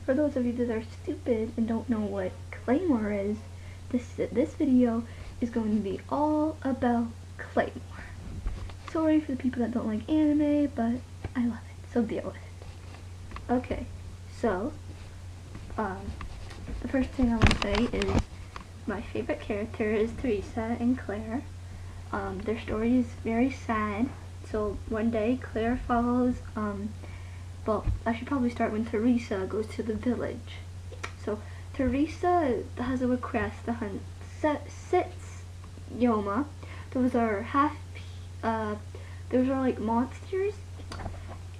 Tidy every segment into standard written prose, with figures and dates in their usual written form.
for those of you that are stupid and don't know what claymore is, this video is going to be all about claymore. Sorry for the people that don't like anime, but I love it, so deal with it. Okay, so, the first thing I want to say is my favorite character is Teresa and Claire. Their story is very sad. So one day Claire follows, well, I should probably start when Teresa goes to the village. So Teresa has a request to hunt 6 Yoma. Those are those are like monsters,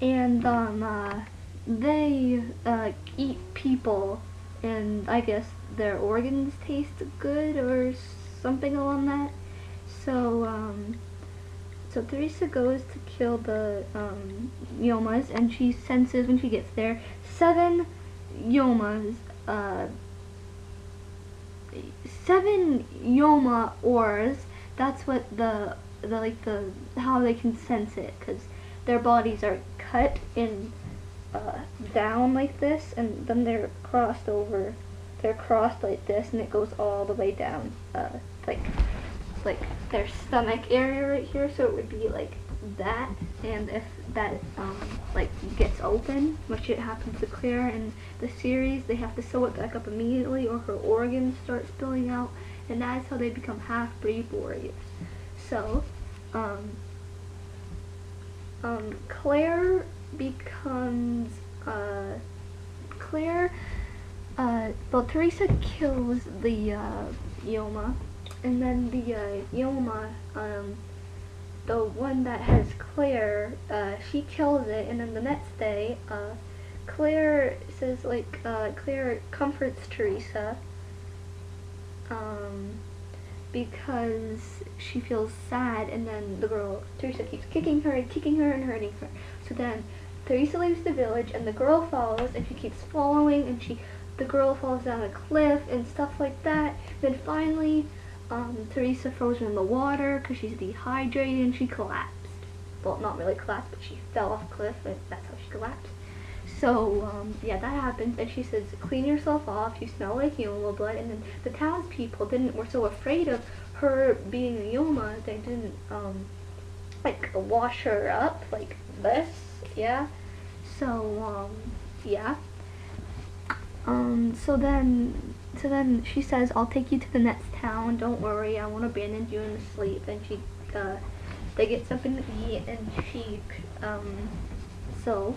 and they eat people, and I guess their organs taste good or something along that. So so Teresa goes to kill the Yomas, and she senses when she gets there 7 Yomas, 7 Yoma ores. That's what how they can sense it, because their bodies are cut in down like this, and then they're crossed over. They're crossed like this, and it goes all the way down, like their stomach area right here. So it would be like that, and if that like gets open, which it happens to Claire in the series, they have to sew it back up immediately, or her organs start spilling out, and that's how they become half-breed warriors. So Claire becomes well, Teresa kills the Yoma, and then the Yoma, the one that has Claire, she kills it, and then the next day, Claire says, Claire comforts Teresa, because she feels sad, and then Teresa keeps kicking her and hurting her. So then Teresa leaves the village, and the girl follows, and she keeps following, and the girl falls down a cliff and stuff like that. Then finally, Teresa throws her in the water because she's dehydrated, and she collapsed. Well, not really collapsed, but she fell off a cliff, and that's how she collapsed. So, yeah, that happens, and she says, clean yourself off, you smell like Yoma blood, and then the townspeople were so afraid of her being a Yoma, they didn't, wash her up like this, yeah. So, yeah. So then she says, I'll take you to the next town, don't worry, I won't abandon you in sleep, and they get something to eat, and so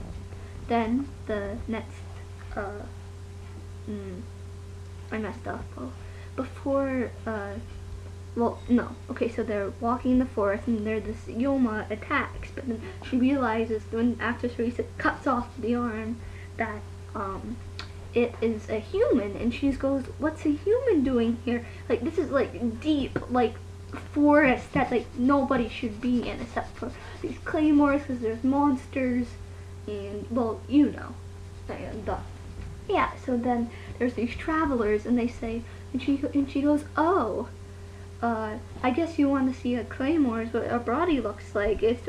then the next, I messed up, before, well, no, okay, so they're walking in the forest, and this Yoma attacks, but then she realizes after Teresa cuts off the arm, that, it is a human, and she goes, what's a human doing here? Like, this is, like, deep, like, forest that, like, nobody should be in, except for these claymores, because there's monsters, and, well, you know, and, yeah, so then there's these travelers, and they say, and she goes, oh, I guess you want to see a claymore, what a body looks like. It's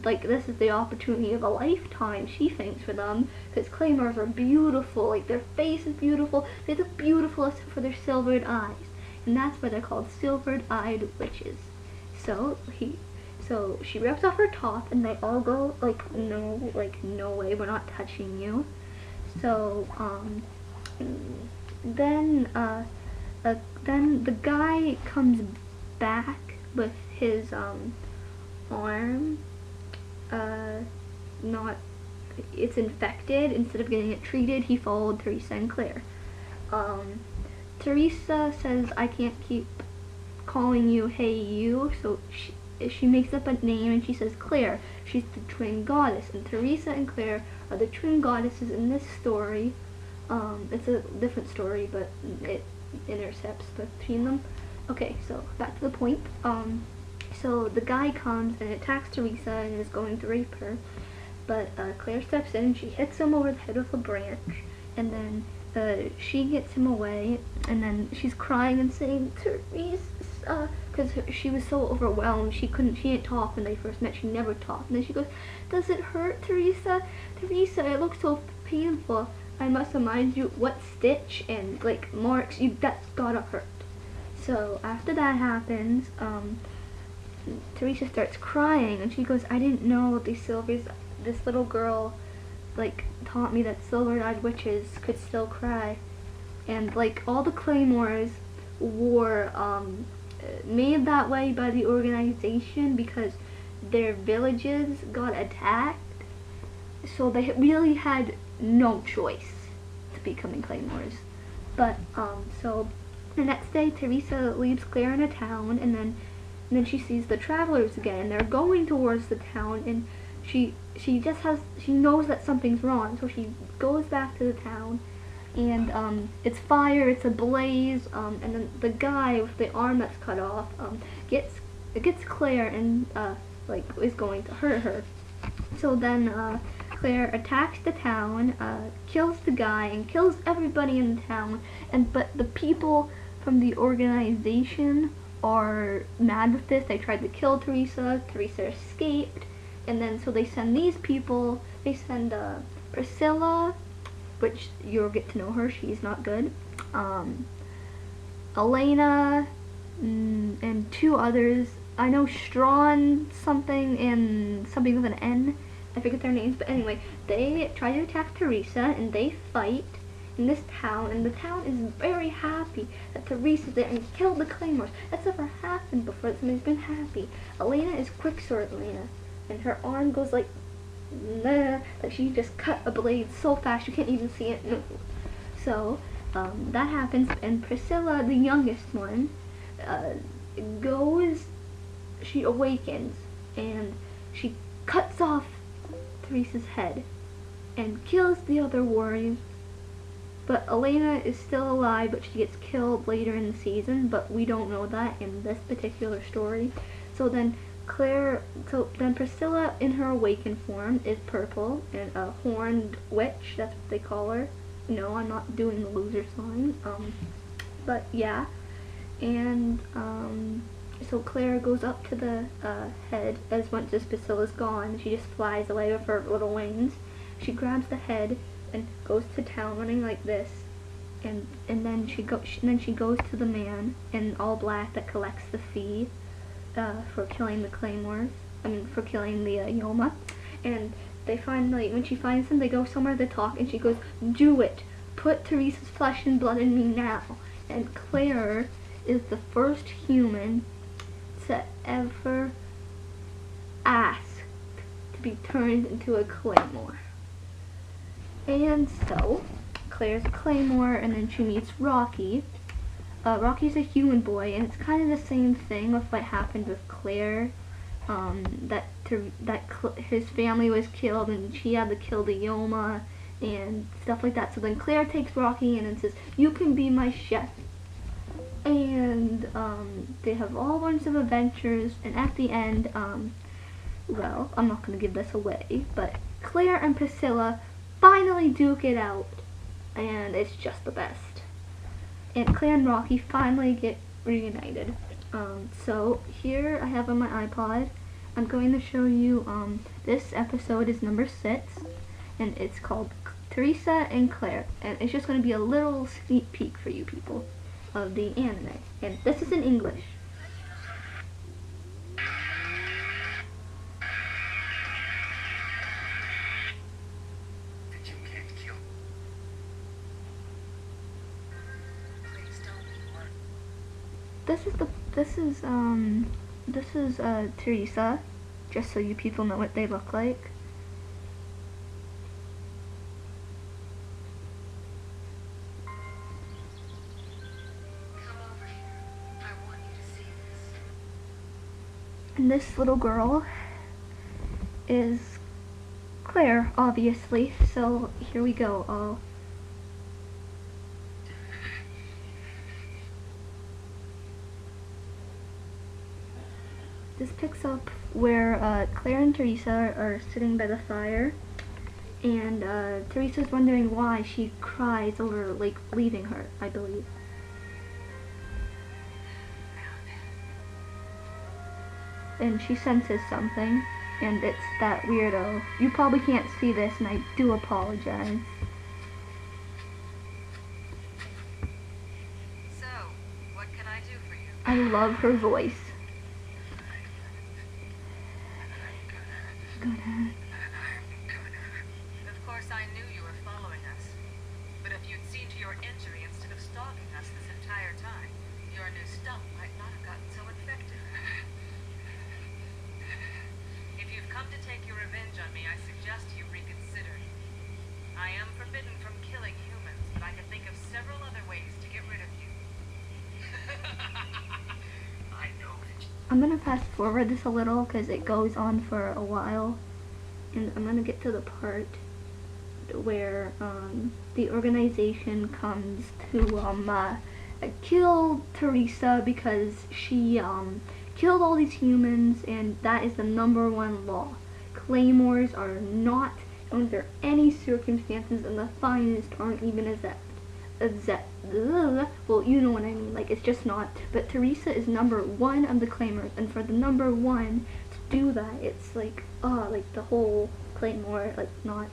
like, this is the opportunity of a lifetime, she thinks, for them, because claymores are beautiful, like, their face is beautiful, they look beautiful except for their silvered eyes, and that's why they're called silvered-eyed witches. So she rips off her top, and they all go, no way, we're not touching you. So, then the guy comes back with his, arm, it's infected. Instead of getting it treated, he followed Teresa and Claire. Teresa says, I can't keep calling you hey you, so she makes up a name, and she says Claire. She's the twin goddess, and Teresa and Claire are the twin goddesses in this story. It's a different story, but it intercepts between them. Okay, so back to the point. So the guy comes and attacks Teresa and is going to rape her, but Claire steps in and she hits him over the head with a branch, and then she gets him away, and then she's crying and saying, Teresa, because she was so overwhelmed, she didn't talk when they first met, she never talked, and then she goes, does it hurt, Teresa? Teresa, it looks so painful. I must remind you what stitch and like marks you that's gotta hurt. So after that happens, Teresa starts crying and she goes, I didn't know this little girl like taught me that silver-eyed witches could still cry. And like all the claymores were made that way by the organization because their villages got attacked, so they really had no choice to becoming claymores. But so the next day Teresa leaves Claire in a town, and then she sees the travelers again, and they're going towards the town, and she knows that something's wrong, so she goes back to the town, and it's fire, it's a blaze, and then the guy with the arm that's cut off gets Claire and like is going to hurt her. So then Claire attacks the town, kills the guy, and kills everybody in the town. But the people from the organization are mad with this. They tried to kill Teresa. Teresa escaped, and then so they send these people. They send Priscilla, which you'll get to know her. She's not good. Elena, and two others. I know Strawn something and something with an N. I forget their names, but anyway, they try to attack Teresa, and they fight in this town, and the town is very happy that Teresa's there and killed the claymores. That's never happened before. Somebody's been happy. Elena is quicksword Elena, and her arm goes like she just cut a blade so fast you can't even see it move. So that happens, and Priscilla, the youngest one, she awakens, and she cuts off Teresa's head and kills the other warriors. But Elena is still alive, but she gets killed later in the season, but we don't know that in this particular story. So then Priscilla in her awakened form is purple, and a horned witch, that's what they call her. No, I'm not doing the loser sign. But yeah. And so Claire goes up to the head once Priscilla's gone. She just flies away with her little wings. She grabs the head and goes to town running like this, and then she goes to the man in all black that collects the fee for killing the claymores. For killing the Yoma. And they finally, when she finds them, they go somewhere to talk, and she goes, "Do it! Put Teresa's flesh and blood in me now." And Claire is the first human to ever ask to be turned into a claymore. And so, Claire's a claymore, and then she meets Rocky. Rocky's a human boy, and it's kind of the same thing with what happened with Claire. His family was killed, and she had to kill the Yoma, and stuff like that. So then Claire takes Rocky in and says, "You can be my chef." And they have all bunch of adventures, and at the end, well, I'm not going to give this away, but Claire and Priscilla finally duke it out, and it's just the best. And Claire and Rocky finally get reunited. So here I have on my iPod, I'm going to show you, this episode is number 6, and it's called Teresa and Claire, and it's just going to be a little sneak peek for you people of the anime, and this is in English. This is Teresa, just so you people know what they look like. And this little girl is Claire, obviously, so here we go. This picks up where Claire and Teresa are sitting by the fire, and Teresa's wondering why she cries over, like, leaving her, I believe. And she senses something, and it's that weirdo. You probably can't see this, and I do apologize. I love her voice. Go ahead. Of course, I knew you were following us. But if you'd seen to your injury instead of stalking us this entire time, your new stump might not have gotten so infected. If you've come to take your revenge on me, I suggest you reconsider. I am forbidden from killing humans, but I can think of several other ways to get rid of you. I know it. I'm gonna fast forward this a little because it goes on for a while, and I'm gonna get to the part where the organization comes to kill Teresa because she killed all these humans, and that is the #1 law. Claymores are not under any circumstances, and the finest aren't even well, you know what I mean, like, it's just not. But Teresa is #1 of the claymores, and for the #1 to do that, it's like, like the whole claymore, like, not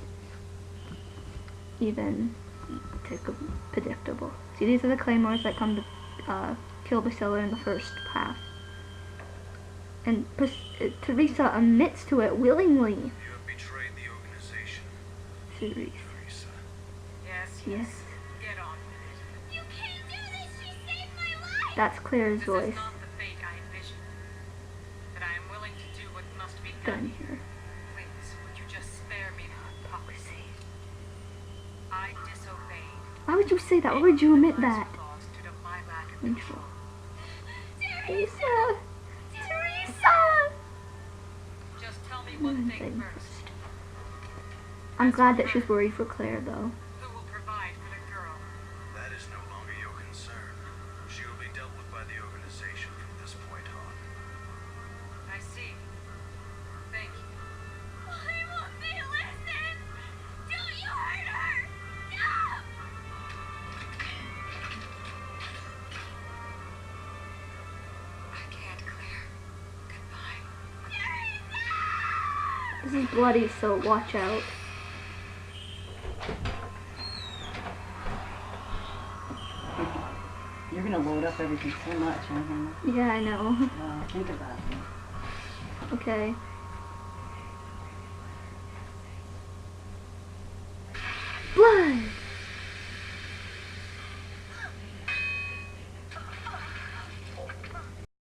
even predictable. See, these are the claymores that come to kill Basila in the first half. And Teresa admits to it willingly. You have betrayed the organization. Teresa. Yes. Get on with it. You can't do this! She saved my life! That's Claire's This voice. is not the fate I envisioned. But I am willing to do what must be Done done. here. Please, would you just spare me the hypocrisy? I disobeyed. Why would you say that? Why would you admit that? Due to my lack of Control. Teresa! Teresa! Teresa! Just tell me one thing Thing first. first. I'm glad that she's worried for Claire, though. Who will provide for the girl? That is no longer your concern. She will be dealt with by the organization from this point on. I see. Thank you. Why won't they listen? Don't you hurt her! No! I can't, Claire. Goodbye. Teresa! This is bloody, so watch out. You're gonna load up everything so much, huh? Yeah, I know. Wow, think about it. Okay.